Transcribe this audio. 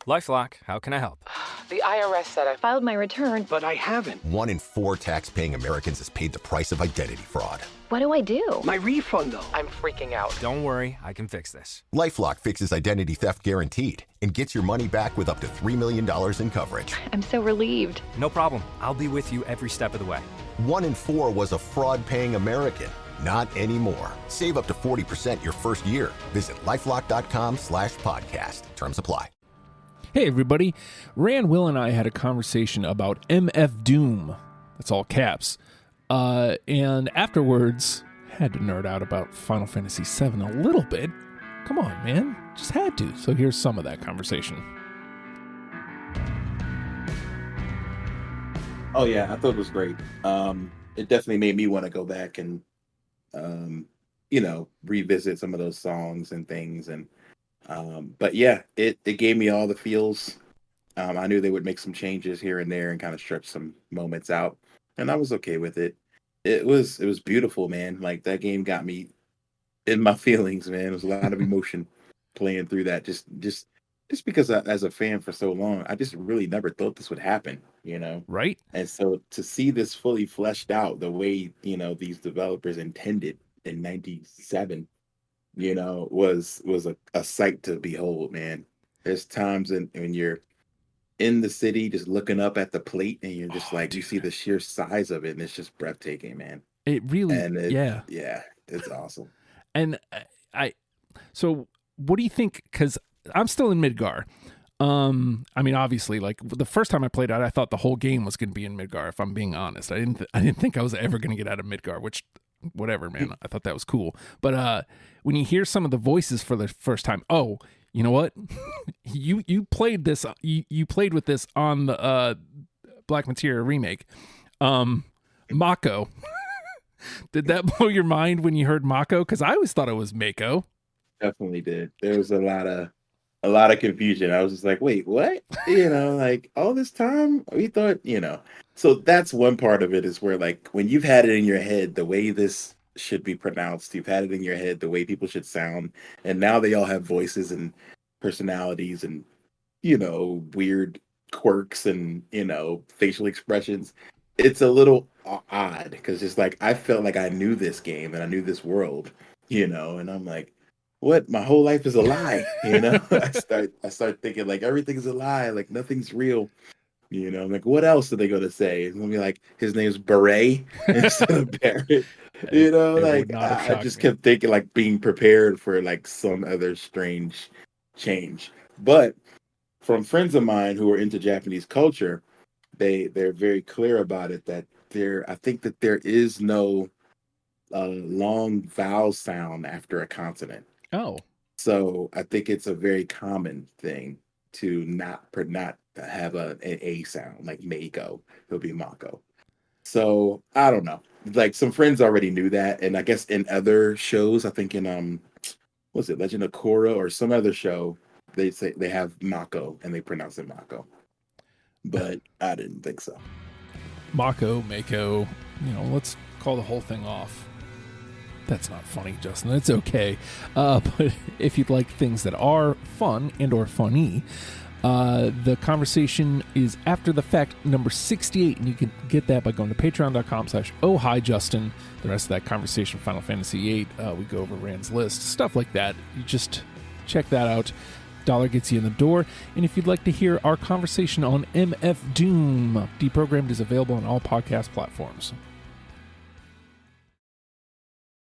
LifeLock, how can I help? The IRS said I filed my return, But I haven't. 1 in 4 tax-paying Americans has paid the price of identity fraud. What do I do? My refund, though. I'm freaking out. Don't worry, I can fix this. LifeLock fixes identity theft guaranteed and gets your money back with up to $3 million in coverage. I'm so relieved. No problem. I'll be with you every step of the way. 1 in 4 was a fraud-paying American. Not anymore. Save up to 40% your first year. Visit LifeLock.com/podcast. Terms apply. Hey everybody, Rand, Will, and I had a conversation about MF Doom. That's all caps. And afterwards, had to nerd out about Final Fantasy VII a little bit. Come on, man. Just had to. So here's some of that conversation. Oh yeah, I thought it was great. It definitely made me want to go back and revisit some of those songs and things. And but yeah, it gave me all the feels. I knew they would make some changes here and there and kind of stretch some moments out, and I was okay with it. It was beautiful, man. Like, that game got me in my feelings, man. It was a lot of emotion playing through that. Just because as a fan for so long, I just really never thought this would happen, Right? And so to see this fully fleshed out the way, these developers intended in 97, was a sight to behold, man. There's times when you're in the city just looking up at the plate and you're just you see the sheer size of it, and it's just breathtaking, man. It really, yeah, it's awesome. And so what do you think? Because I'm still in Midgar. I mean, obviously, like, the first time I played it, I thought the whole game was going to be in Midgar, if I'm being honest. I didn't think I was ever going to get out of Midgar, which, whatever, man. I thought that was cool. But when you hear some of the voices for the first time, oh, you know what? you played this. You played with this on the Black Materia remake. Mako. Did that blow your mind when you heard Mako? Because I always thought it was Mako. Definitely did. There was a lot of confusion. I was just like, wait, what? Like, all this time we thought, So that's one part of it, is where, like, when you've had it in your head the way this should be pronounced, you've had it in your head the way people should sound, and now they all have voices and personalities and weird quirks and facial expressions. It's a little odd, because it's like I felt like I knew this game and I knew this world, and I'm like, what? My whole life is a lie, I start thinking, like, everything's a lie, like nothing's real. I'm like, what else are they going to say? It's going to be like, his name's Beret instead of Barrett. Like, I just kept thinking, like, being prepared for, like, some other strange change. But from friends of mine who are into Japanese culture, they're very clear about it, that I think that there is no long vowel sound after a consonant. Oh. So I think it's a very common thing to not have an A sound, like Mako. It'll be Mako. So I don't know. Like, some friends already knew that, and I guess in other shows, I think in was it Legend of Korra or some other show, they say they have Mako and they pronounce it Mako. But I didn't think so. Mako, let's call the whole thing off. That's not funny, Justin. It's okay. But if you'd like things that are fun and or funny, the conversation is After the Fact number 68, and you can get that by going to patreon.com/ohhijustin. The rest of that conversation, Final Fantasy VIII, we go over Rand's list, stuff like that. You just check that out. $1 gets you in the door. And if you'd like to hear our conversation on MF Doom, Deprogrammed is available on all podcast platforms.